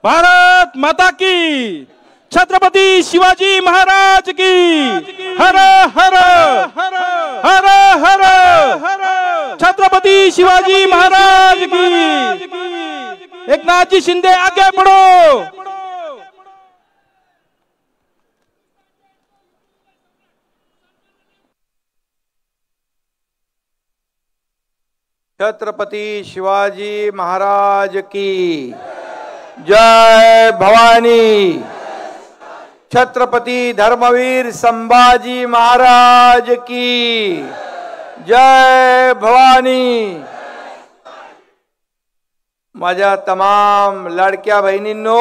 भारत माता की, छत्रपति शिवाजी महाराज की, हर हर हर हर छत्रपति शिवाजी महाराज की। एकनाथ जी शिंदे आगे बढ़ो। छत्रपति शिवाजी महाराज की जय भवानी। छत्रपति धर्मवीर संभाजी महाराज की जय भवानी। माझ्या तमाम लाडक्या बहिणींनो,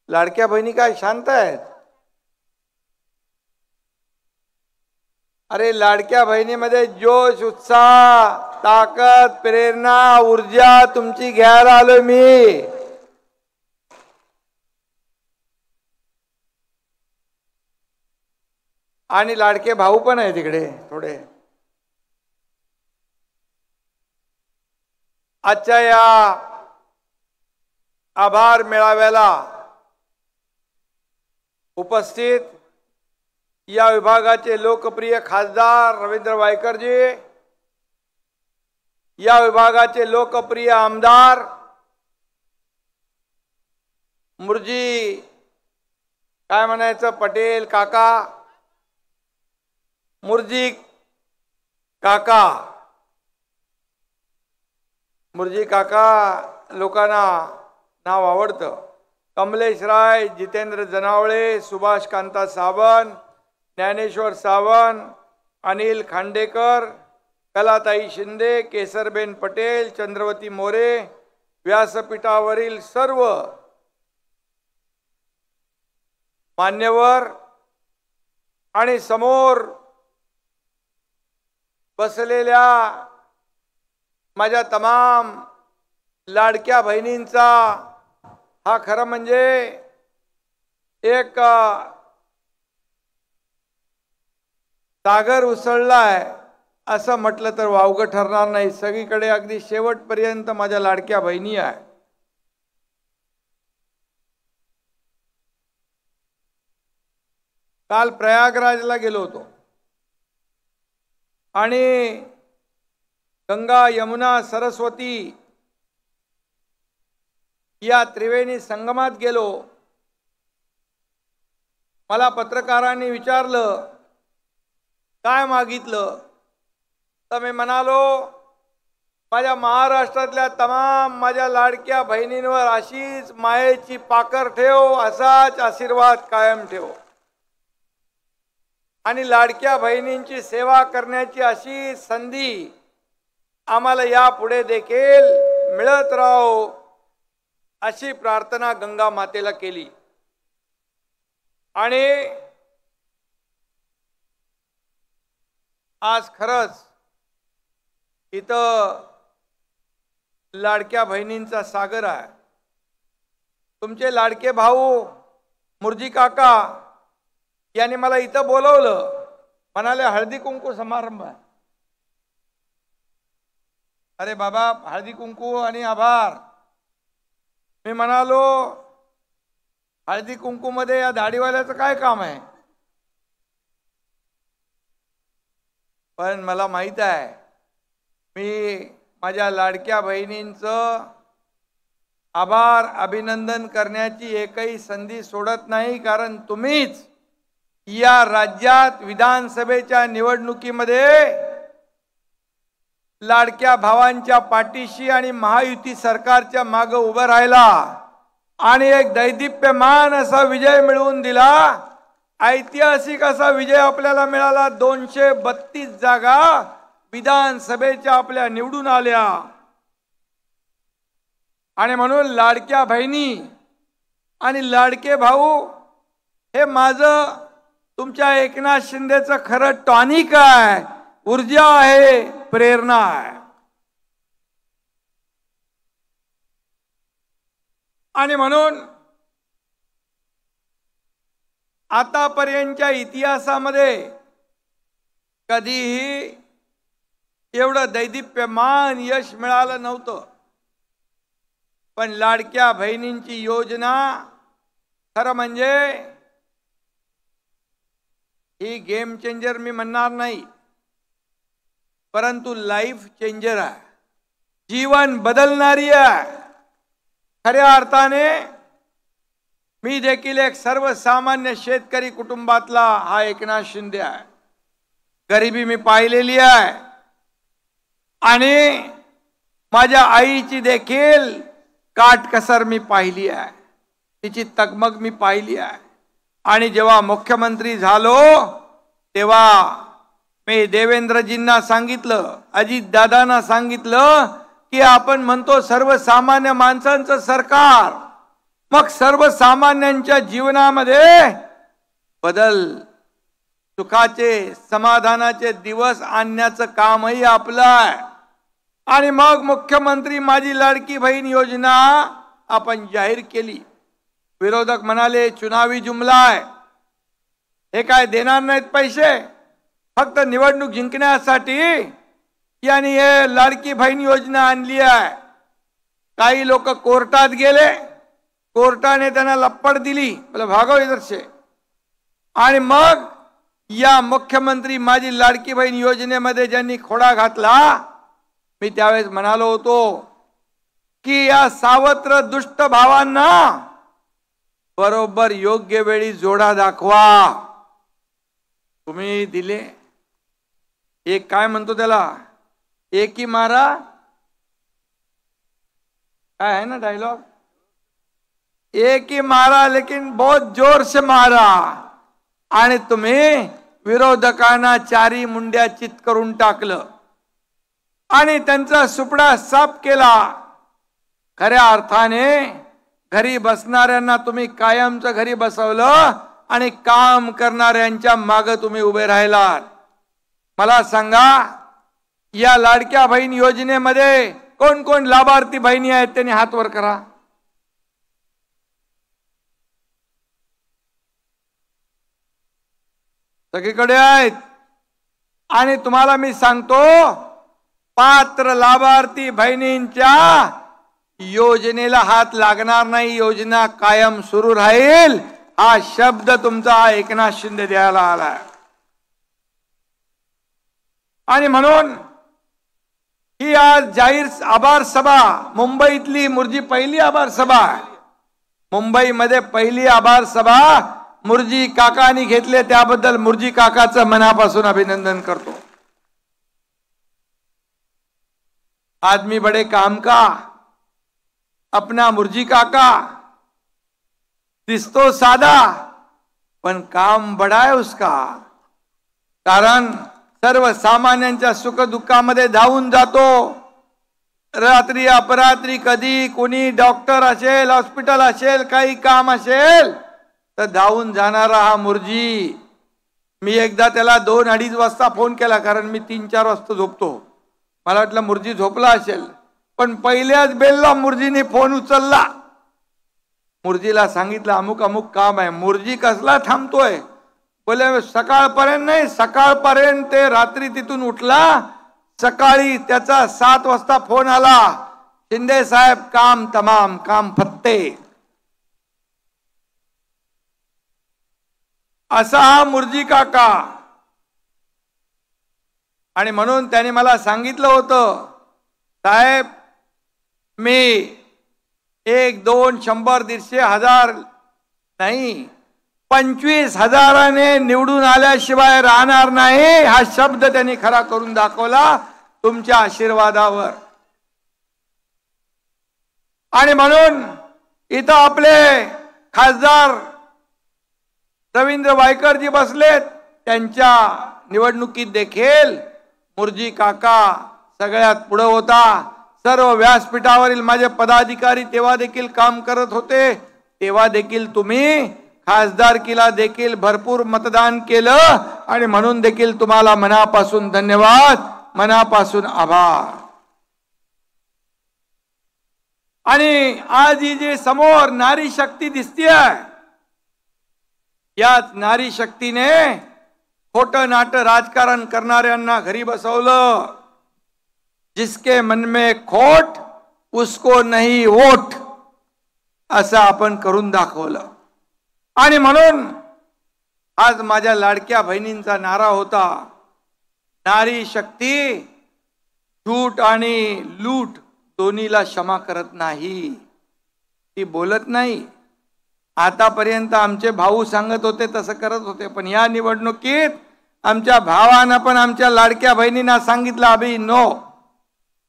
लाडक्या बहिणी काय शांत आहेत? अरे लाडक्या बहिणीमध्ये जोश, उत्साह, ताकद, प्रेरणा, ऊर्जा तुमची घ्यायला आलो मी। आणि लाडके भाऊ पण आहे तिकडे थोडे। आजच्या या आभार मेळाव्याला उपस्थित या विभागाचे लोकप्रिय खासदार रवींद्र वायकरजी, या विभागाचे लोकप्रिय आमदार मुर्जी काय म्हणायचं पटेल काका, मुर्जी काका, मुर्जी काका लोकांना नाव आवडतं। कमलेश राय, जितेंद्र जनावळे, सुभाष कांता सावंत, ज्ञानेश्वर सावंत, अनिल खांडेकर, कलाताई शिंदे, केसरबेन पटेल, चंद्रवती मोरे, व्यासपीठावरील सर्व मान्यवर आणि समोर बसलेल्या माझ्या तमाम लाडक्या बहिणींचा हा खरं म्हणजे एक सागर उसळलाय असं म्हटलं तर वावगं ठरणार नाही। सगळीकडे अगदी शेवटपर्यंत माझ्या लाडक्या बहिणी आहे। काल प्रयागराजला गेलो होतो आणि गंगा, यमुना, सरस्वती या त्रिवेणी संगमात गेलो। मला पत्रकारांनी विचारलं काय मागितलं, तर मी म्हणालो माझ्या महाराष्ट्रातल्या तमाम माझ्या लाडक्या बहिणींवर अशीच मायेची पाकर ठेव, असाच आशीर्वाद कायम ठेव आणि लाडक्या बहिणींची सेवा करण्याची अशी संधी आम्हाला यापुढे देखील मिळत राहो अशी प्रार्थना गंगा मातेला केली। आणि आज खरंच इथं लाडक्या बहिणींचा सागर आहे। तुमचे लाडके भाऊ मुर्जी काका यांनी मला इथं बोलवलं, म्हणाले हळदी कुंकू समारंभ आहे। अरे बाबा, हळदी कुंकू आणि आभार। मी म्हणालो हळदी कुंकू मध्ये या दाढीवाल्याचं काय काम आहे? पण मला माहित आहे मी माझ्या लाडक्या बहिणींचं आभार अभिनंदन करण्याची एकही संधी सोडत नाही, कारण तुम्हीच या राज्यात विधानसभेच्या निवडणुकीमध्ये लाडक्या भावांच्या पाठीशी आणि महायुती सरकारच्या मागे उभं राहिला आणि एक दैदिप्यमान असा विजय मिळवून दिला। ऐतिहासिक असा विजय आपल्याला मिळाला। 232 जागा विधानसभेच्या आपल्या निवडून आल्या। आणि म्हणून लाडक्या बहिणी आणि लाडके भाऊ हे माझं तुमच्या एकनाथ शिंदेचं खरं टॉनिक आहे, ऊर्जा आहे, प्रेरणा आहे। आणि म्हणून आतापर्यंतच्या इतिहासामध्ये कधीही एवढं दैदिप्यमान यश मिळालं नव्हतं। पण लाडक्या बहिणींची योजना खरं म्हणजे ही गेम चेंजर मी म्हणणार नाही, परंतु लाईफ चेंजर आहे, जीवन बदलणारी आहे. खऱ्या अर्थाने मी देखील एक सर्वसामान्य शेतकरी कुटुंबातला हा एकनाथ शिंदे आहे. गरिबी मी पाहिलेली आहे आणि माझ्या आईची देखील काटकसर मी पाहिली आहे, तिची तगमग मी पाहिली आहे. आणि जेव्हा मुख्यमंत्री झालो तेव्हा मी देवेंद्रजींना सांगितलं, अजितदादांना सांगितलं की आपण म्हणतो सर्वसामान्य माणसांचं सरकार, मग सर्वसामान्यांच्या जीवनामध्ये बदल, सुखाचे समाधानाचे दिवस आणण्याचं कामही आपलं आहे. आणि मग मुख्यमंत्री माझी लाडकी बहीण योजना आपण जाहीर केली. विरोधक म्हणाले चुनावी जुमला आहे, हे काय देणार नाहीत पैसे, फक्त निवडणूक जिंकण्यासाठी यांनी हे लाडकी बहीण योजना आणली आहे. काही लोक कोर्टात गेले, कोर्टाने त्यांना लप्पड दिली, बोले भागो इधर से. आणि मग या मुख्यमंत्री माझी लाडकी बहीण योजनेमध्ये ज्यांनी खोडा घातला, मी त्यावेळेस म्हणालो होतो की या सावत्र दुष्ट भावांना बरोबर योग्य वेळी जोडा दाखवा. तुम्ही दिले एक काय म्हणतो त्याला, एक ही मारा, काय है ना डायलॉग, एक ही मारा लेकिन बहुत जोर से मारा. आणि तुम्ही विरोधकांना चारी मुंड्या चित करून टाकलं आणि त्यांचा सुपडा साफ केला. खऱ्या अर्थाने घरी बसणाऱ्यांना तुम्ही कायमचं घरी बसवलं आणि काम करणाऱ्यांच्या मागे तुम्ही उभे राहिलात. मला सांगा, या लाडक्या बहीण योजनेमध्ये कोण कोण लाभार्थी बहिणी आहेत त्यांनी हात वर करा. सगळीकडे आहेत. आणि तुम्हाला मी सांगतो, पात्र लाभार्थी बहिणींच्या योजनेला हात लागणार नाही, योजना कायम सुरू राहील, हा शब्द तुमचा एकनाथ शिंदे द्यायला आलाय. आणि म्हणून ही आज जाहीर आभार सभा, मुंबईतली मुर्जी पहिली आभार सभा, मुंबईमध्ये पहिली आभार सभा मुर्जी काकांनी घेतले, त्याबद्दल मुर्जी काकाचं मनापासून अभिनंदन करतो. आदमी बड़े काम का, अपना मुर्जी काका, दिसतो साधा पण काम बड़ा है उसका. कारण सर्वसामान्यांच्या सुख दुःखामध्ये धावून जातो. रात्री अपरात्री कधी कोणी डॉक्टर असेल, हॉस्पिटल असेल, काही काम असेल तर धावून जाणारा हा मुर्जी. मी एकदा त्याला 2-2:30 वाजता फोन केला, कारण मी 3-4 वाजता झोपतो. मला वाटलं मुर्जी झोपला असेल, पण पहिल्याच बेलला मुर्जीने फोन उचलला. मुर्जीला सांगितलं अमुक अमुक काम आहे. मुर्जी कसला थांबतोय, बोले सकाळपर्यंत नाही, सकाळपर्यंत ते रात्री तिथून उठला. सकाळी त्याचा 7 वाजता फोन आला, शिंदे साहेब काम तमाम, काम फत्ते. असा हा मुर्जी काका. आणि म्हणून त्याने मला सांगितलं होतं, साहेब मी 1, 2, 100, 150, 1000 नाही, 25,000 निवडून आल्याशिवाय राहणार नाही, हा शब्द त्यांनी खरा करून दाखवला तुमच्या आशीर्वादावर. आणि म्हणून इथं आपले खासदार रवींद्र वायकरजी बसलेत, त्यांच्या निवडणुकीत देखील मुर्जी काका सगळ्यात पुढे होता. सर्व व्यासपीठावरील माझे पदाधिकारी तेव्हा देखील काम करत होते, तेव्हा देखील तुम्ही खासदारकीला देखील भरपूर मतदान केलं. आणि म्हणून देखील तुम्हाला मनापासून धन्यवाद, मनापासून आभार. आणि आज ही जी समोर नारी शक्ती दिसतीये, याच नारी शक्तीने खोटं नाटं राजकारण करणाऱ्यांना घरी बसवलं. जिसके मन में खोट उसको नहीं वोट. असं आपण करून दाखवलं. आणि म्हणून आज माझ्या लाडक्या बहिणींचा नारा होता, नारी शक्ती झूट आणि लूट दोन्हीला क्षमा करत नाही. ती बोलत नाही. आतापर्यंत आमचे भाऊ सांगत होते तसं करत होते, पण या निवडणुकीत आमच्या भावानं पण आमच्या लाडक्या बहिणींना सांगितलं, अभि नो,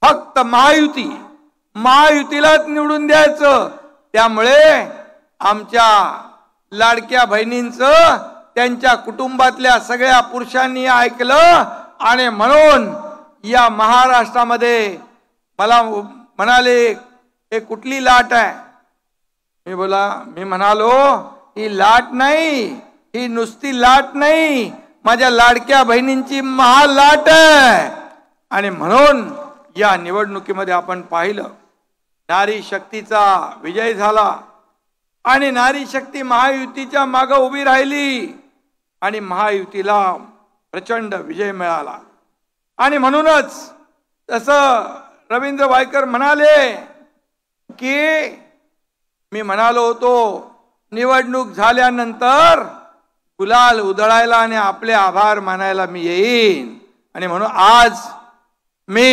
फक्त महायुतीलाच निवडून द्यायचं. त्यामुळे आमच्या लाडक्या बहिणींचं त्यांच्या कुटुंबातल्या सगळ्या पुरुषांनी ऐकलं. आणि म्हणून या महाराष्ट्रामध्ये मला म्हणाले, हे कुठली लाट आहे? मी म्हणालो, ही लाट नाही, ही नुसती लाट नाही, माझ्या लाडक्या बहिणींची महालाट आहे. आणि म्हणून या निवडणुकीमध्ये आपण पाहिलं, नारी शक्तीचा विजय झाला आणि नारी शक्ती महायुतीच्या मागे उभी राहिली आणि महायुतीला प्रचंड विजय मिळाला. आणि म्हणूनच जसं रवींद्र वायकर म्हणाले की मी म्हणालो होतो, निवडणूक झाल्यानंतर गुलाल उधळायला आणि आपले आभार मानायला मी येईन. आणि म्हणून आज मी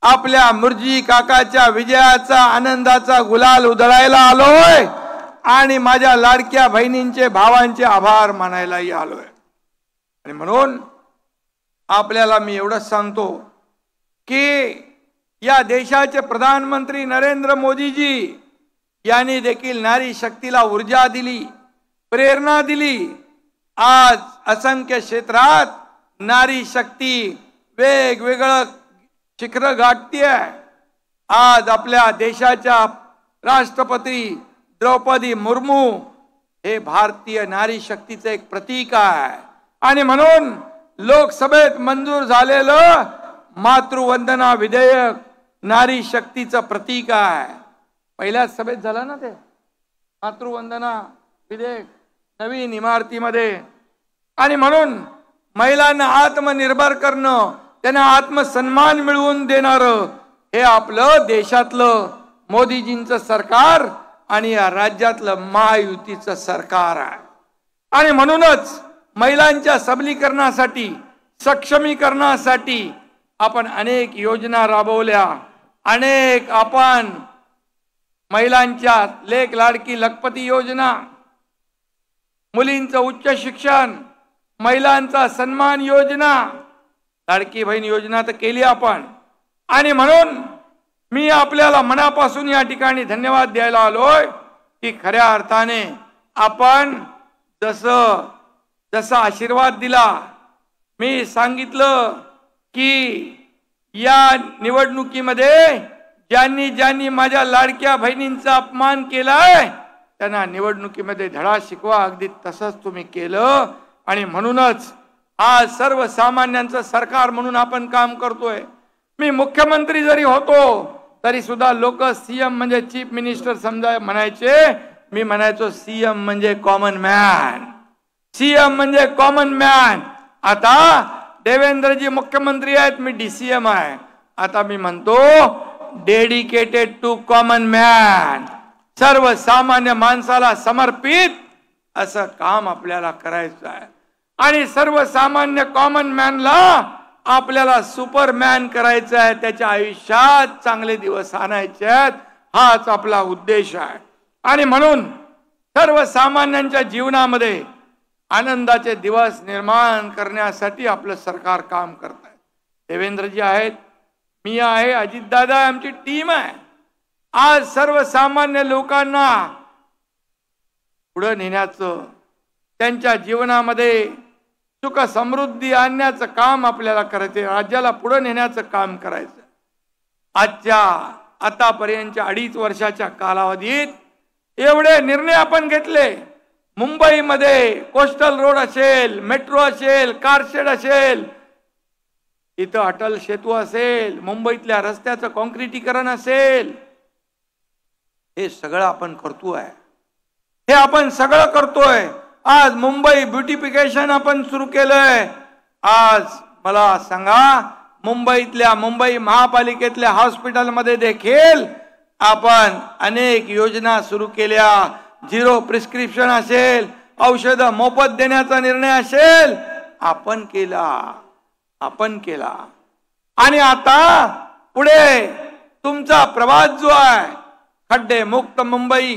आपल्या मुर्जी काकाच्या विजयाचा आनंदाचा गुलाल उधळायला आलोय आणि माझ्या लाडक्या बहिणींचे भावांचे आभार मानायलाही आलोय. आणि म्हणून आपल्याला मी एवढंच सांगतो की या देशाचे प्रधानमंत्री नरेंद्र मोदीजी यांनी देखील नारी शक्तीला ऊर्जा दिली, प्रेरणा दिली. आज असंख्य क्षेत्रात नारी शक्ती वेगवेगळं शिखर गाठतीये. आज आपल्या देशाच्या राष्ट्रपती द्रौपदी मुर्मू हे भारतीय नारी शक्तीचे एक प्रतीक आहे. आणि म्हणून लोकसभेत मंजूर झालेलं मातृवंदना विधेयक नारी शक्तीचं प्रतीक आहे. पहिल्याच सभेत झालं ना ते मातृवंदना विधेयक नवीन इमारतीमध्ये. आणि म्हणून महिलांना आत्मनिर्भर करणं, त्यांना आत्मसन्मान मिळवून देणारं हे आपलं देशातलं मोदीजींचं सरकार आणि या राज्यातलं महायुतीचं सरकार आहे. आणि म्हणूनच महिलांच्या सबलीकरणासाठी, सक्षमीकरणासाठी आपण अनेक योजना राबवल्या. अनेक आपण महिलांच्या लेक लाडकी लखपती योजना, मुलींचं उच्च शिक्षण, महिलांचा सन्मान योजना, लाडकी बहीण योजना तर केली आपण. आणि म्हणून मी आपल्याला मनापासून या ठिकाणी धन्यवाद द्यायला आलोय की खऱ्या अर्थाने आपण जसा आशीर्वाद दिला, मी सांगितलं की या निवडणुकीमध्ये ज्यांनी माझ्या लाडक्या बहिणींचा अपमान केलाय त्यांना निवडणुकीमध्ये धडा शिकवा. अगदी तसंच तुम्ही केलं. आणि म्हणूनच आज सर्वसामान्यांचं सरकार म्हणून आपण काम करतोय. मी मुख्यमंत्री जरी होतो तरी सुद्धा लोक सीएम म्हणजे चीफ मिनिस्टर समजा म्हणायचे, मी म्हणायचो सीएम म्हणजे कॉमन मॅन, सीएम म्हणजे कॉमन मॅन. आता देवेंद्रजी मुख्यमंत्री आहेत, मी डीसीएम आहे. आता मी म्हणतो डेडिकेटेड टू कॉमन मॅन, सर्वसामान्य माणसाला समर्पित असं काम आपल्याला करायचं आहे. आणि सर्वसामान्य कॉमन मॅनला आपल्याला सुपरमॅन करायचं आहे, त्याच्या आयुष्यात चांगले दिवस आणायचे आहेत, हाच आपला उद्देश आहे. आणि म्हणून सर्वसामान्यांच्या जीवनामध्ये आनंदाचे दिवस निर्माण करण्यासाठी आपलं सरकार काम करत आहे. देवेंद्रजी आहेत, मी आहे, अजितदादा आमची टीम आहे. आज सर्वसामान्य लोकांना पुढे नेण्याचं, त्यांच्या जीवनामध्ये सुख समृद्धी आणण्याचं काम आपल्याला करायचं, राज्याला पुढे नेण्याचं काम करायचं. आजच्या आतापर्यंतच्या 2.5 वर्षाच्या कालावधीत एवढे निर्णय आपण घेतले. मुंबईमध्ये कोस्टल रोड असेल, मेट्रो असेल, कारशेड असेल, इथं अटल सेतू असेल, मुंबईतल्या रस्त्याचं कॉन्क्रिटीकरण असेल, हे सगळं आपण करतोय. हे आपण सगळं करतोय. आज मुंबई ब्युटिफिकेशन आपण सुरू केलंय. आज मला सांगा, मुंबई महापालिकेतल्या हॉस्पिटलमध्ये देखील आपण अनेक योजना सुरू केल्या, झिरो प्रिस्क्रिप्शन असेल, औषध मोफत देण्याचा निर्णय असेल, आपण केला. आणि आता पुढे तुमचा प्रवास जो आहे, खड्डे मुक्त मुंबई,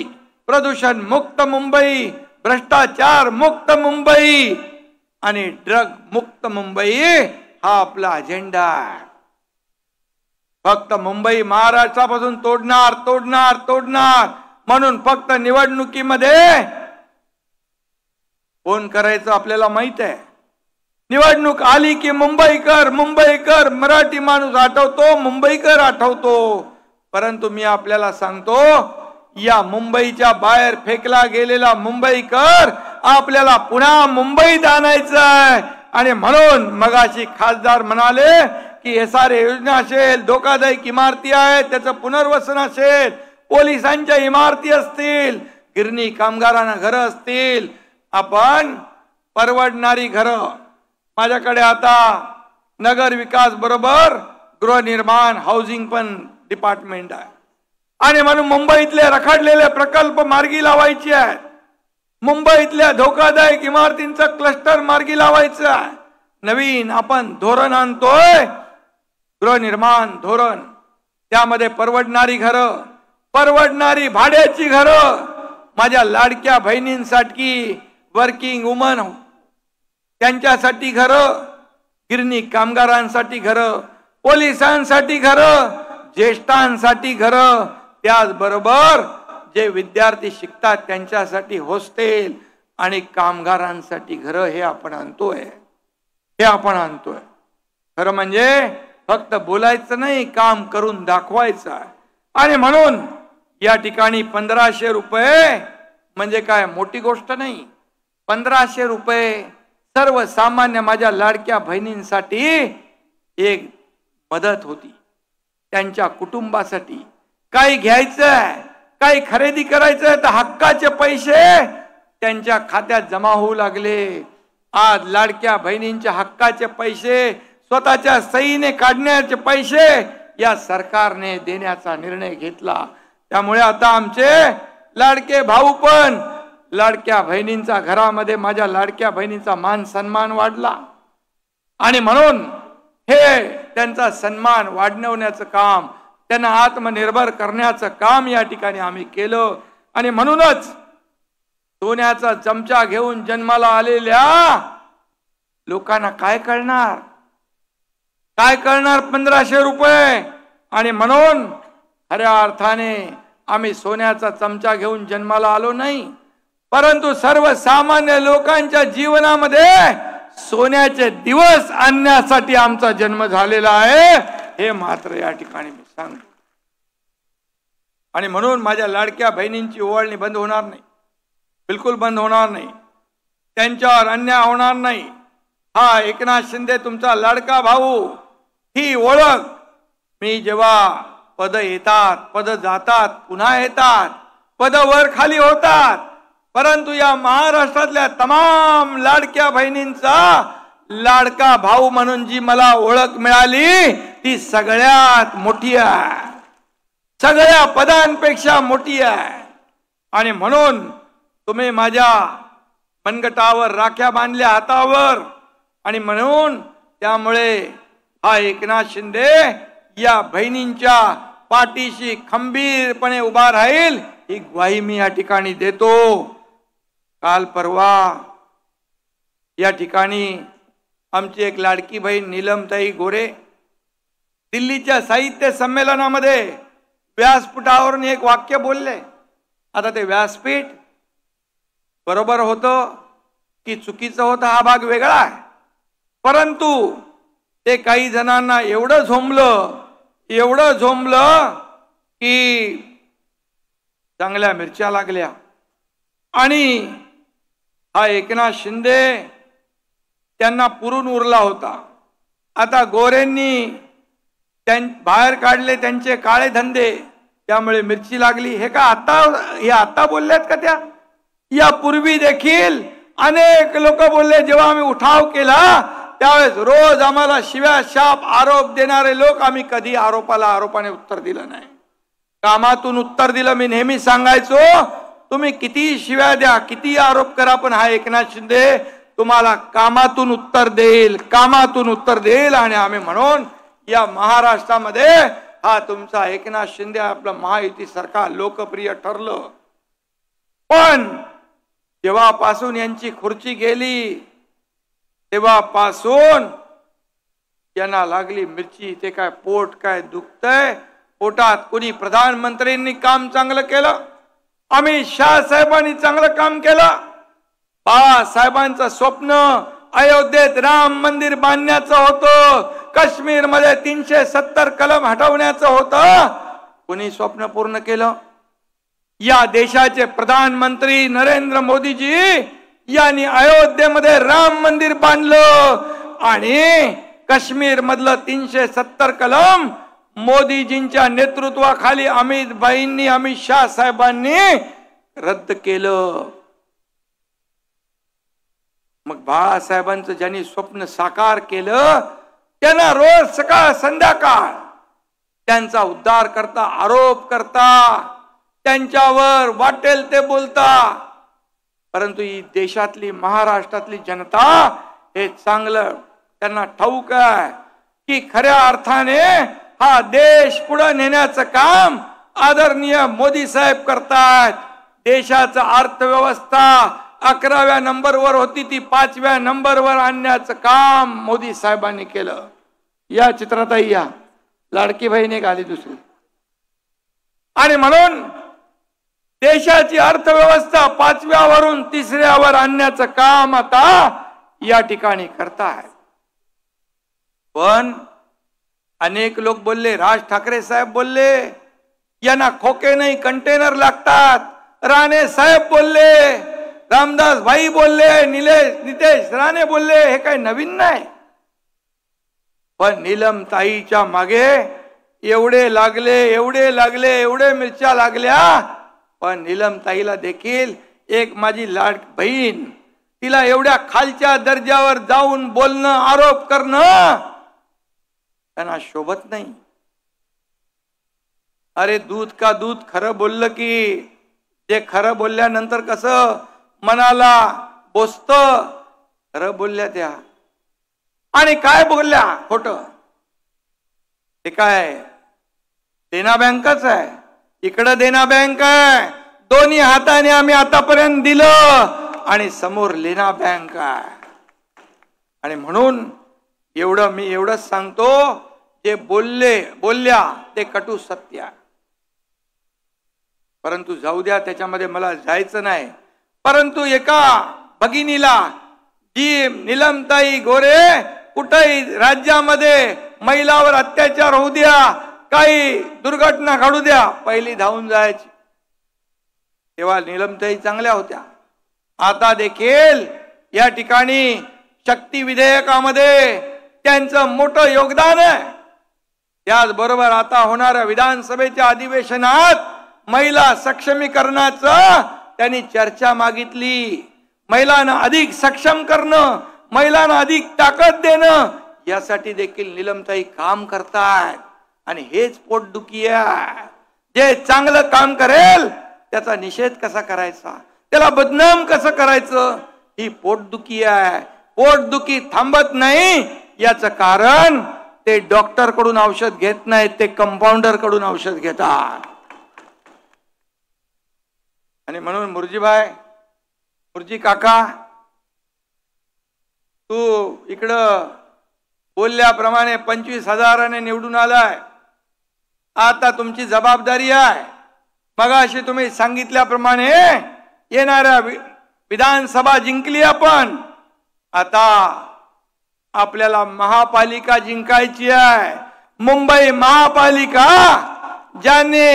प्रदूषण मुक्त मुंबई, भ्रष्टाचार मुक्त मुंबई आणि ड्रग मुक्त मुंबई हा आपला अजेंडा आहे. फक्त मुंबई महाराष्ट्रापासून तोडणार म्हणून फक्त निवडणुकीमध्ये फोन करायचं आपल्याला माहित आहे. निवडणूक आली की मुंबईकर मराठी माणूस आठवतो, मुंबईकर आठवतो. परंतु मी आपल्याला सांगतो, या मुंबईच्या बाहेर फेकला गेलेला मुंबईकर आपल्याला पुन्हा मुंबईत आणायचं आहे. आणि म्हणून मगाशी खासदार म्हणाले की SR योजना असेल, धोकादायक इमारती आहेत त्याचं पुनर्वसन असेल, पोलिसांच्या इमारती असतील, गिरणी कामगारांना घरं असतील, आपण परवडणारी घरं. माझ्याकडे आता नगर विकास बरोबर गृहनिर्माण हाऊसिंग पण डिपार्टमेंट आहे. आणि म्हणून मुंबईतले रखडलेले प्रकल्प मार्गी लावायचे आहेत. मुंबईतल्या धोकादायक इमारतींचा क्लस्टर मार्गी लावायचं आहे. नवीन आपण धोरण आणतोय, गृहनिर्माण धोरण. त्यामध्ये परवडणारी घरं, परवडणारी भाड्याची घरं, माझ्या लाडक्या बहिणींसाठी, वर्किंग वुमन त्यांच्यासाठी घरं, गिरणी कामगारांसाठी घरं, पोलिसांसाठी घरं, ज्येष्ठांसाठी घरं, त्याचबरोबर जे विद्यार्थी शिकतात त्यांच्यासाठी हॉस्टेल आणि कामगारांसाठी घरं हे आपण आणतोय. खरं म्हणजे फक्त बोलायचं नाही, काम करून दाखवायचं आहे. आणि म्हणून या ठिकाणी 1500 रुपये म्हणजे काय मोठी गोष्ट नाही. 1500 रुपये सर्वसामान्य माझ्या लाडक्या बहिणींसाठी एक मदत होती. त्यांच्या कुटुंबासाठी काही घ्यायचं, काही खरेदी करायचं तर हक्काचे पैसे त्यांच्या खात्यात जमा होऊ लागले. आज लाडक्या बहिणींच्या हक्काचे पैसे, स्वतःच्या सहीने काढण्याचे पैसे या सरकारने देण्याचा निर्णय घेतला. त्यामुळे आता आमचे लाडके भाऊ पण, लाडक्या बहिणींचा घरामध्ये माझ्या लाडक्या बहिणींचा मान सन्मान वाढला. आणि म्हणून हे त्यांचा सन्मान वाढवण्याचं काम, त्यांना आत्मनिर्भर करण्याचं काम या ठिकाणी आम्ही केलं. आणि म्हणूनच सोन्याचा चमचा घेऊन जन्माला आलेल्या लोकांना काय कळणार 1500 रुपये. आणि म्हणून खऱ्या अर्थाने आम्ही सोन्याचा चमचा घेऊन जन्माला आलो नाही, परंतु सर्वसामान्य लोकांच्या जीवनामध्ये सोन्याचे दिवस आणण्यासाठी आमचा जन्म झालेला आहे, हे मात्र या ठिकाणी मी सांगतो. आणि म्हणून माझ्या लाडक्या बहिणींची ओवाळणी बंद होणार नाही, बिलकुल बंद होणार नाही. त्यांच्यावर अन्याय होणार नाही. हा एकनाथ शिंदे तुमचा लाडका भाऊ, ही ओळख. मी जेव्हा पद येतात, पद जातात, पुन्हा येतात, पद वर खाली होतात, परंतु या महाराष्ट्रातल्या तमाम लाडक्या बहिणींचा लाडका भाऊ म्हणून जी मला ओळख मिळाली ती सगळ्यात मोठी आहे, सगळ्या पदांपेक्षा मोठी आहे. आणि म्हणून तुम्ही माझ्या मनगटावर राख्या बांधल्या हातावर. आणि म्हणून त्यामुळे हा एकनाथ शिंदे या बहिणींच्या पाठीशी खंबीरपणे उभा राहील, ही ग्वाही मी या ठिकाणी देतो. काल परवा या ठिकाणी आमची एक लाडकी बहीण नीलमताई गोरे दिल्लीच्या साहित्य संमेलनामध्ये व्यासपीठावरून एक वाक्य बोलले. आता ते व्यासपीठ बरोबर होतं की चुकीचं होतं हा भाग वेगळा आहे, परंतु ते काही जणांना एवढं झोंबलं की चांगल्या मिरच्या लागल्या. आणि हा एकनाथ शिंदे त्यांना पुरून उरला होता. आता गोरेंनी बाहेर काढले त्यांचे काळे धंदे, त्यामुळे मिरची लागली. हे आता बोलल्यात का त्या? यापूर्वी देखील अनेक लोक बोलले. जेव्हा आम्ही उठाव केला त्यावेळेस रोज आम्हाला शिव्या शाप आरोप देणारे लोक, आम्ही कधी आरोपाने उत्तर दिलं नाही. कामातून उत्तर दिलं. मी नेहमी सांगायचो, तुम्ही किती शिव्या द्या, किती आरोप करा, पण हा एकनाथ शिंदे तुम्हाला कामातून उत्तर देईल, कामातून उत्तर देईल. आणि आम्ही म्हणून या महाराष्ट्रामध्ये हा तुमचा एकनाथ शिंदे आपलं महायुती सरकार लोकप्रिय ठरलं. पण जेव्हापासून यांची खुर्ची गेली तेव्हापासून यांना लागली मिरची. ते काय पोट काय दुखतंय पोटात. कोणी प्रधानमंत्र्यांनी काम चांगलं केलं, अमित शाह साहेबांनी चांगलं काम केलं. बाळासाहेबांचं स्वप्न अयोध्येत राम मंदिर बांधण्याचं होतं, काश्मीर मध्ये 370 कलम हटवण्याचं होतं. कोणी स्वप्न पूर्ण केलं? या देशाचे प्रधानमंत्री नरेंद्र मोदीजी यांनी अयोध्येमध्ये राम मंदिर बांधलं आणि काश्मीर मधलं 370 कलम मोदीजींच्या नेतृत्वाखाली अमित शाह साहेबांनी रद्द केलं. मग बाळासाहेबांचं ज्यांनी स्वप्न साकार केलं त्यांना रोज सकाळ संध्याकाळ त्यांचा उद्धार करता, आरोप करता, त्यांच्यावर वाटेल ते बोलता. परंतु ही देशातली महाराष्ट्रातली जनता हे चांगलं त्यांना ठाऊक आहे की खऱ्या अर्थाने हा देश पुढे नेण्याचं काम आदरणीय मोदी साहेब करतात. देशाचा अर्थव्यवस्था 11व्या नंबरवर होती, ती 5व्या नंबरवर आणण्याचं काम मोदी साहेबांनी केलं. या चित्रातही या लाडकी बहीण एक आली दुसरी. आणि म्हणून देशाची अर्थव्यवस्था 5व्यावरून 3ऱ्यावर आणण्याचं काम आता या ठिकाणी करताय. पण अनेक लोक बोलले, राज ठाकरे साहेब बोलले यांना खोके नाही कंटेनर लागतात, राणे साहेब बोलले, रामदास भाई बोलले, नितेश राणे बोलले, हे काही नवीन नाही. पण नीलम ताईच्या मागे एवढे लागले मिरच्या लागल्या. पण नीलम ताईला देखील एक माझी लाड बहीण, तिला एवढ्या खालच्या दर्जावर जाऊन बोलणं, आरोप करणं त्यांना शोभत नाही. अरे दूध का दूध खरं बोललं की ते खरं बोलल्यानंतर कसं मनाला बोचत. खरं बोलल्या त्या आणि काय बोलल्या खोटं. ते काय देना बँकच आहे, इकडं देना बँक आहे, दोन्ही हाताने आम्ही आतापर्यंत दिलं आणि समोर लेना बँक आहे. आणि म्हणून मी एवढंच सांगतो, जे बोलल्या ते कटू सत्य. परंतु जाऊ द्या, त्याच्यामध्ये मला जायचं नाही. परंतु एका भगिनीला जी नीलमताई गोरे कुठेही राज्यामध्ये महिलावर अत्याचार होऊ द्या, काही दुर्घटना घडू द्या, पहिली धावून जायची. तेव्हा नीलमताई चांगल्या होत्या. आता देखील या ठिकाणी शक्ती विधेयकामध्ये त्यांचं मोठं योगदान आहे. त्याचबरोबर आता होणाऱ्या विधानसभेच्या अधिवेशनात महिला सक्षमीकरणाचं त्यांनी चर्चा मागितली. महिलांना अधिक सक्षम करणं, महिलांना अधिक ताकद देणं, यासाठी देखील नीलमताई काम करतात. आणि हेच पोटदुखी आहे. जे चांगलं काम करेल त्याचा निषेध कसा करायचा, त्याला बदनाम कसं करायचं, ही पोटदुखी आहे. पोटदुखी थांबत नाही, याचं कारण ते डॉक्टर कडून औषध घेत नाहीत, ते कंपाऊंडर कडून औषध घेतात. आणि म्हणून मुर्जी काका, तू इकडं बोलल्याप्रमाणे 25,000ने निवडून आलाय. आता तुमची जबाबदारी आहे. मगाशी तुम्ही सांगितल्याप्रमाणे येणाऱ्या विधानसभा जिंकली आपण. आता आपल्याला महापालिका जिंकायची आहे. मुंबई महापालिका ज्याने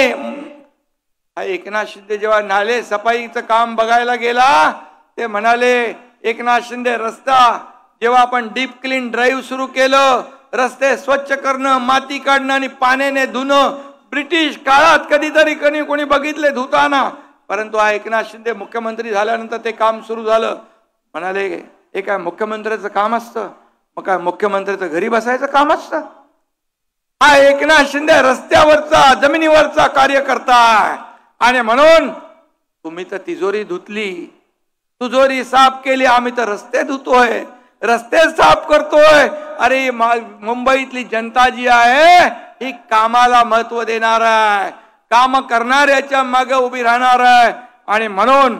एकनाथ शिंदे जेव्हा नाले सफाईचं काम बघायला गेला, ते म्हणाले एकनाथ शिंदे रस्ता जेव्हा आपण डीप क्लीन ड्राईव्ह सुरू केलं, रस्ते स्वच्छ करणं, माती काढणं आणि पाण्याने धुणं, ब्रिटिश काळात कधीतरी कोणी बघितले धुताना. परंतु हा एकनाथ शिंदे मुख्यमंत्री झाल्यानंतर ते काम सुरू झालं. म्हणाले हे काय मुख्यमंत्र्याचं काम असतं? मग काय मुख्यमंत्र्याचं घरी बसायचं काम असतं? हा एकनाथ शिंदे रस्त्यावरचा जमिनीवरचा कार्यकर्ता आहे. आणि म्हणून तुम्ही तर तिजोरी धुतली, तिजोरी साफ केली, आम्ही तर रस्ते धुतोय, रस्ते साफ करतोय. अरे मुंबईतली जनता जी आहे ही कामाला महत्व देणार आहे, काम करणाऱ्याच्या मागे उभी राहणार आहे. आणि म्हणून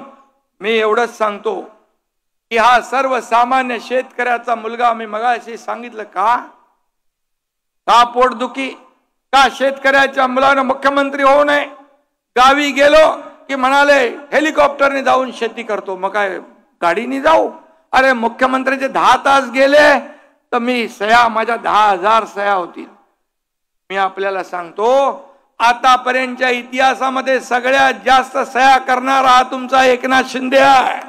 मी एवढंच सांगतो की हा सर्वसामान्य शेतकऱ्याचा मुलगा, मी मगाशी सांगितलं का पोटदुखी, का शेतकऱ्याच्या मुलानं मुख्यमंत्री होऊ नये. गावी गेलो की म्हणाले हेलिकॉप्टरने जाऊन शेती करतो, मग काय गाडीने जाऊ. अरे मुख्यमंत्र्यांचे 10 तास गेले तर मी सह्या, माझ्या 10,000 सह्या होतील. मी आपल्याला सांगतो आतापर्यंतच्या इतिहासामध्ये सगळ्यात जास्त सह्या करणारा हा तुमचा एकनाथ शिंदे आहे.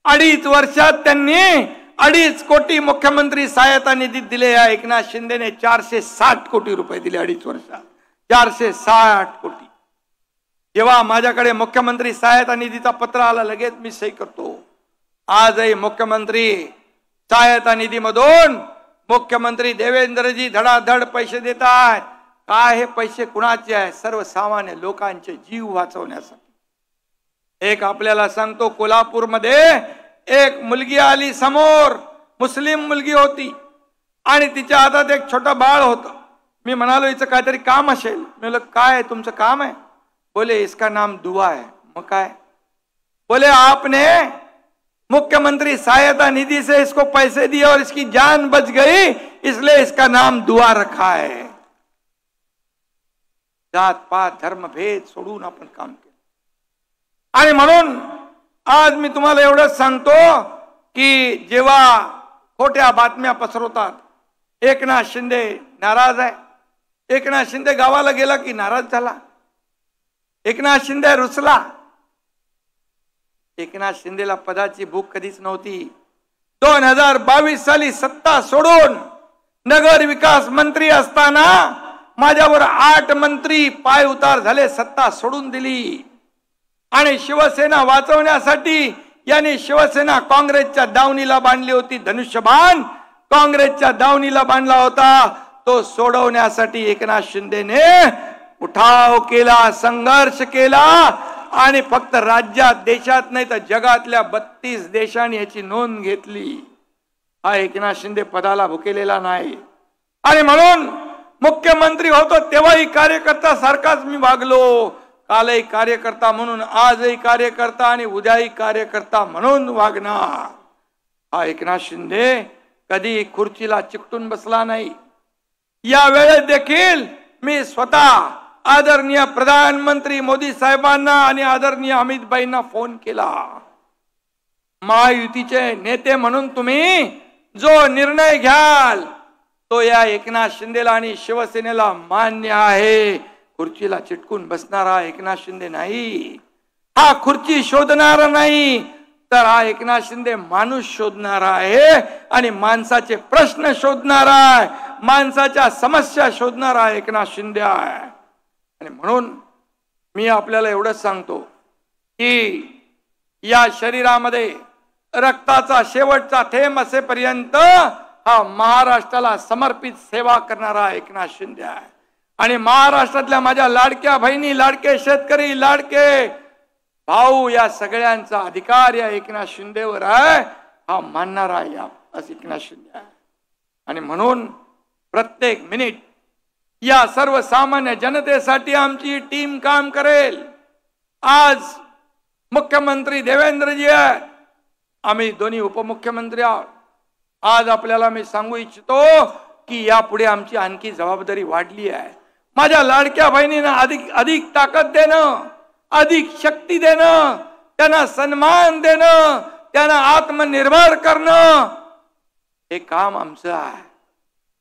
2.5 वर्षात त्यांनी 2.5 कोटी मुख्यमंत्री सहायता निधीत दिले. या एकनाथ शिंदेने 460 कोटी रुपये दिले 2.5 वर्षात, 460 कोटी. जेव्हा माझ्याकडे मुख्यमंत्री सहायता निधीचा पत्र आला लगेच मी सही करतो. आजही मुख्यमंत्री सहायता निधीमधून मुख्यमंत्री देवेंद्रजी धडाधड पैसे देतात. काय हे पैसे कुणाचे आहे? सर्वसामान्य लोकांचे जीव वाचवण्यासाठी. एक आपल्याला सांगतो, कोल्हापूरमध्ये एक मुलगी आली समोर, मुस्लिम मुलगी होती आणि तिच्या हातात एक छोटं बाळ होतं. मी म्हणालो हिचं काहीतरी काम असेल. मी म्हटलं काय आहे तुमचं काम आहे? बोले इसका नाम दुआ है. मग काय? बोले आपने मुख्यमंत्री सहायता निधि से इसको पैसे दिए और इसकी जान बच गई, इसलिए इसका नाम दुआ रखा है. जात पात धर्म भेद सोडून आपण काम केलं. आणि म्हणून आज मी तुम्हाला एवढंच सांगतो की जेव्हा खोट्या बातम्या पसरवतात, एकनाथ शिंदे नाराज आहे. एकनाथ शिंदे गावाला गेला की नाराज झाला. एकनाथ शिंदे रुसला. एकनाथ शिंदेला पदाची भूक कधीच नव्हती. 2022 साली सत्ता सोडून नगर विकास मंत्री असताना माझ्यावर 8 मंत्री पाय उतार झाले, सत्ता सोडून दिली. आणि शिवसेना वाचवण्यासाठी यांनी शिवसेना काँग्रेसच्या दावणीला बांधली होती. धनुष्यबाण काँग्रेसच्या दावणीला बांधला होता. तो सोडवण्यासाठी एकनाथ शिंदेने उठाव केला, संघर्ष केला. आणि फक्त राज्यात, देशात नाही तर जगातल्या 32 देशांनी याची नोंद घेतली. हा एकनाथ शिंदे पदाला भुकेलेला नाही. आणि म्हणून मुख्यमंत्री होतो तेव्हाही कार्यकर्ता सारखाच मी वागलो. कालही कार्यकर्ता म्हणून, आजही कार्यकर्ता आणि उद्याही कार्यकर्ता म्हणून वागणार. हा एकनाथ शिंदे कधी खुर्चीला चिकटून बसला नाही. या वेळेत देखील मी स्वतः आदरणीय प्रधानमंत्री मोदी साहेबांना आणि आदरणीय अमित भाईंना फोन केला. महायुतीचे नेते म्हणून तुम्ही जो निर्णय घ्याल तो या एकनाथ शिंदेला आणि शिवसेनेला मान्य आहे. खुर्चीला चिटकून बसणारा एकनाथ शिंदे नाही. हा खुर्ची शोधणारा नाही, तर हा एकनाथ शिंदे माणूस शोधणारा आहे आणि माणसाचे प्रश्न शोधणारा आहे, माणसाच्या समस्या शोधणारा एकनाथ शिंदे आहे. आणि म्हणून मी आपल्याला एवढंच सांगतो की या शरीरामध्ये रक्ताचा शेवटचा थेंब असेपर्यंत हा महाराष्ट्राला समर्पित सेवा करणारा एकनाथ शिंदे आहे. आणि महाराष्ट्रातल्या माझ्या लाडक्या बहिणी, लाडके शेतकरी, लाडके भाऊ, या सगळ्यांचा अधिकार या एकनाथ शिंदेवर आहे. हा मानणारा या एकनाथ शिंदे आहे. आणि म्हणून प्रत्येक मिनिट या सर्वसामान्य जनतेसाठी आमची टीम काम करेल. आज मुख्यमंत्री देवेंद्रजी आहेत, आम्ही दोन्ही उपमुख्यमंत्री आहोत. आज आपल्याला मी सांगू इच्छितो की यापुढे आमची आणखी जबाबदारी वाढली आहे. माझ्या लाडक्या बहिणींना अधिक ताकद देणं, अधिक शक्ती देणं, त्यांना सन्मान देणं, त्यांना आत्मनिर्भर करणं, हे काम आमचं आहे.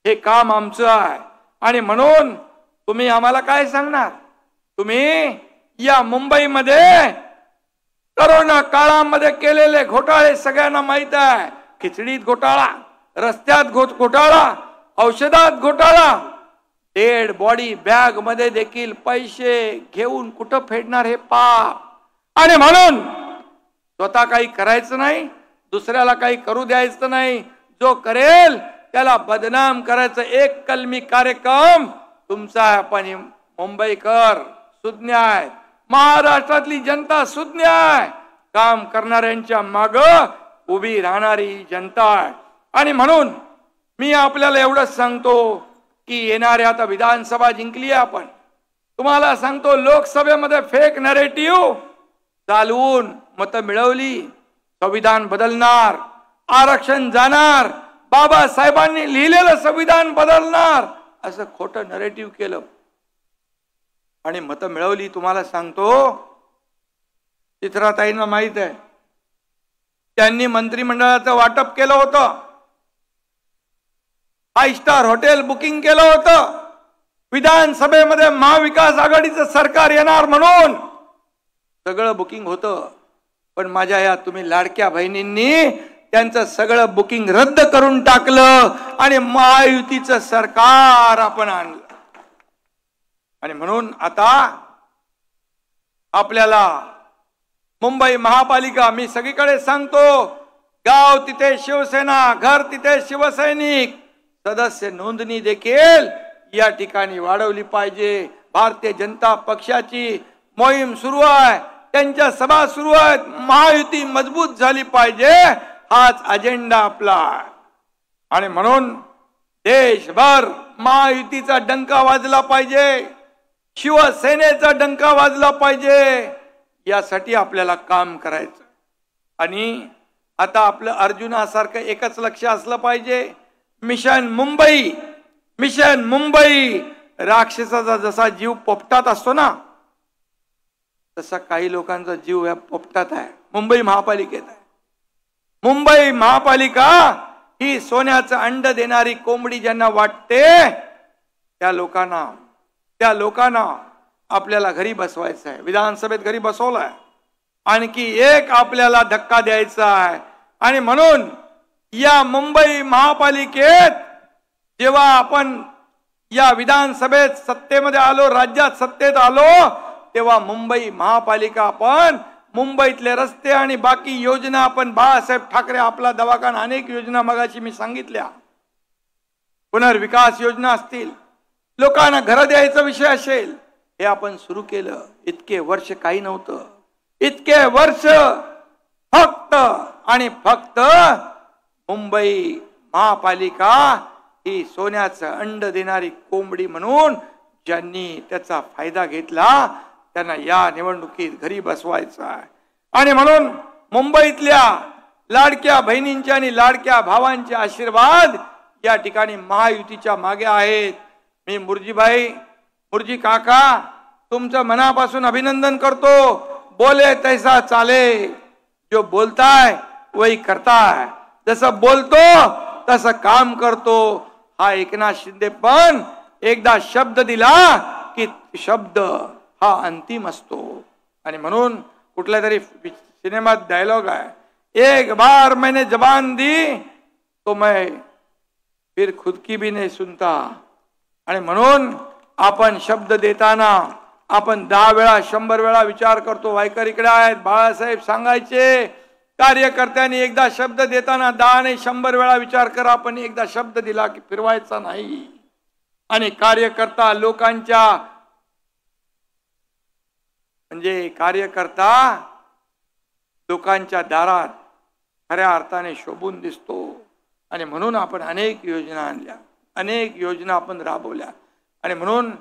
हे काम आमचं आहे. आणि म्हणून तुम्ही आम्हाला काय सांगणार? तुम्ही या मुंबईमध्ये कोरोना काळामध्ये केलेले घोटाळे सगळ्यांना माहित आहे. खिचडीत घोटाळा, रस्त्यात घोटाळा, औषधात घोटाळा, डेड बॉडी बॅग मध्ये देखील पैसे घेऊन कुठं फेडणार हे पाप. आणि म्हणून स्वतः काही करायचं नाही, दुसऱ्याला काही करू द्यायचं नाही. जो करेल त्याला बदनाम करायचं एक कलमी कार्यक्रम तुमचा आहे. पण मुंबईकर सुज्ञ आहेत, महाराष्ट्रातली जनता सुज्ञ आहे, काम करणाऱ्यांच्या माग उभी राहणारी जनता आहे. आणि म्हणून मी आपल्याला एवढंच सांगतो की येणाऱ्या आता विधानसभा जिंकली आहे आपण, तुम्हाला सांगतो लोकसभेमध्ये फेक नरेटिव्ह चालवून मतं मिळवली, संविधान बदलणार, आरक्षण जाणार, बाबासाहेबांनी लिहिलेलं संविधान बदलणार असं खोटं नरेटिव्ह केलं आणि मतं मिळवली. तुम्हाला सांगतो चित्राताईंना माहित आहे, त्यांनी मंत्रिमंडळाचं वाटप केलं होतं, 5 स्टार हॉटेल बुकिंग केलं होतं, विधानसभेमध्ये महाविकास आघाडीचं सरकार येणार म्हणून सगळं बुकिंग होतं. पण माझ्या या तुम्ही लाडक्या बहिणींनी त्यांचं सगळं बुकिंग रद्द करून टाकलं आणि महायुतीचं सरकार आपण आणलं. आणि म्हणून आता आपल्याला मुंबई महापालिका, मी सगळीकडे सांगतो, गाव तिथे शिवसेना, घर तिथे शिवसैनिक, सदस्य नोंदणी देखील या ठिकाणी वाढवली पाहिजे. भारतीय जनता पक्षाची मोहीम सुरू आहे, त्यांच्या सभा सुरू आहेत, महायुती मजबूत झाली पाहिजे, हाच अजेंडा आपला आहे. आणि म्हणून देशभर महायुतीचा डंका वाजला पाहिजे, शिवसेनेचा डंका वाजला पाहिजे, यासाठी आपल्याला काम करायचं. आणि आता आपलं अर्जुनासारखं एकच लक्ष असलं पाहिजे, मिशन मुंबई. मिशन मुंबई राक्षसाचा जसा जीव पोपटात असतो ना, तसा काही लोकांचा जीव या पोपटात आहे, मुंबई महापालिकेत आहे. मुंबई महापालिका ही सोन्याचं अंड देणारी कोंबडी ज्यांना वाटते त्या लोकांना आपल्याला घरी बसवायचं आहे. विधानसभेत घरी बसवलाय, आणखी एक आपल्याला धक्का द्यायचा आहे. आणि म्हणून या मुंबई महापालिकेत जेव्हा आपण या विधानसभेत सत्तेमध्ये आलो, राज्यात सत्तेत आलो, तेव्हा मुंबई महापालिका आपण मुंबईतले रस्ते आणि बाकी योजना आपण, बाळासाहेब ठाकरे आपला दवाखाना, अनेक योजना मगाशी मी सांगितल्या, पुनर्विकास योजना असतील, लोकांना घर द्यायचा विषय असेल, हे आपण सुरू केलं. इतके वर्ष काही नव्हतं, इतके वर्ष फक्त आणि फक्त मुंबई महापालिका ही सोन्याचं अंड देणारी कोंबडी म्हणून ज्यांनी त्याचा फायदा घेतला त्यांना या निवडणुकीत घरी बसवायचं आहे. आणि म्हणून मुंबईतल्या लाडक्या बहिणींचे आणि लाडक्या भावांचे आशीर्वाद या ठिकाणी महायुतीच्या मागे आहेत. मी मुर्जी काका तुमचं मनापासून अभिनंदन करतो. बोले तैसा चाले, जो बोलता है वही करता है, जसं बोलतो तसं काम करतो. हा एकनाथ शिंदे पण एकदा शब्द दिला की शब्द हा अंतिम असतो. आणि म्हणून कुठल्या तरी सिनेमात डायलॉग आहे, एक बार मैंने जबान दी तो मैं फिर खुद की भी नहीं सुनता. आणि म्हणून आपण शब्द देताना आपण 10 वेळा 100 वेळा विचार करतो. वायकर इकडे आहेत, बाळासाहेब सांगायचे, कार्यकर्त्यांनी एकदा शब्द देताना 10 नाही 100 वेळा विचार करा. आपण एकदा शब्द दिला की फिरवायचा नाही. आणि कार्यकर्ता लोकांच्या दारात खऱ्या अर्थाने शोभून दिसतो. आणि म्हणून आपण अनेक योजना आणल्या, अनेक योजना आपण राबवल्या. आणि म्हणून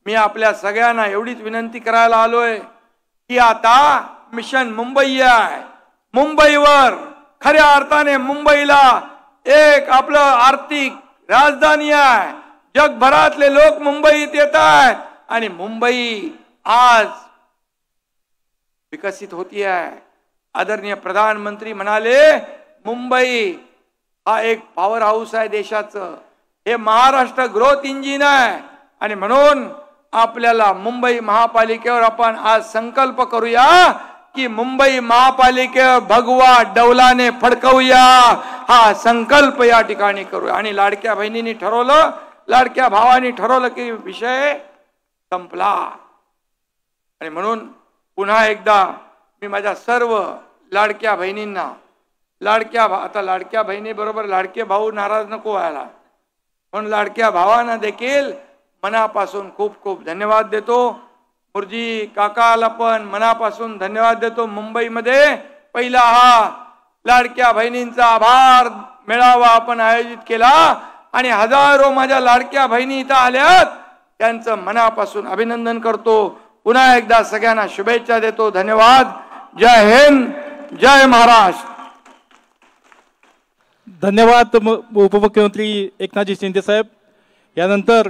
मी आपल्या सगळ्यांना एवढीच विनंती करायला आलोय की आता मिशन मुंबई आहे. मुंबईवर खऱ्या अर्थाने मुंबईला एक आपलं आर्थिक राजधानी आहे. जगभरातले लोक मुंबईत येत आहेत आणि मुंबई आज विकसित होती आहे. आदरणीय प्रधानमंत्री म्हणाले मुंबई हा एक पॉवर हाऊस आहे देशाचं, हे महाराष्ट्र ग्रोथ इंजिन आहे. आणि म्हणून आपल्याला मुंबई महापालिकेवर आपण आज संकल्प करूया की मुंबई महापालिकेवर भगवा डौलाने फडकवूया. हा संकल्प या ठिकाणी करूया. आणि लाडक्या बहिणींनी ठरवलं, लाडक्या भावांनी ठरवलं की विषय संपला. आणि म्हणून पुन्हा एकदा मी माझ्या सर्व लाडक्या बहिणींना, आता लाडक्या बहिणी बरोबर लाडके भाऊ नाराज नको व्हायला, म्हणून लाडक्या भावांना देखील मनापासून खूप खूप धन्यवाद देतो. मुरजी काकाला पण मनापासून धन्यवाद देतो. मुंबईमध्ये पहिला हा लाडक्या बहिणींचा आभार मेळावा आपण आयोजित केला आणि हजारो माझ्या लाडक्या बहिणी इथं आल्यात. त्यांचं मनापासून अभिनंदन करतो. पुन्हा एकदा सगळ्यांना शुभेच्छा देतो. धन्यवाद. जय हिंद, जय महाराष्ट्र. धन्यवाद उपमुख्यमंत्री एकनाथजी शिंदे साहेब. यानंतर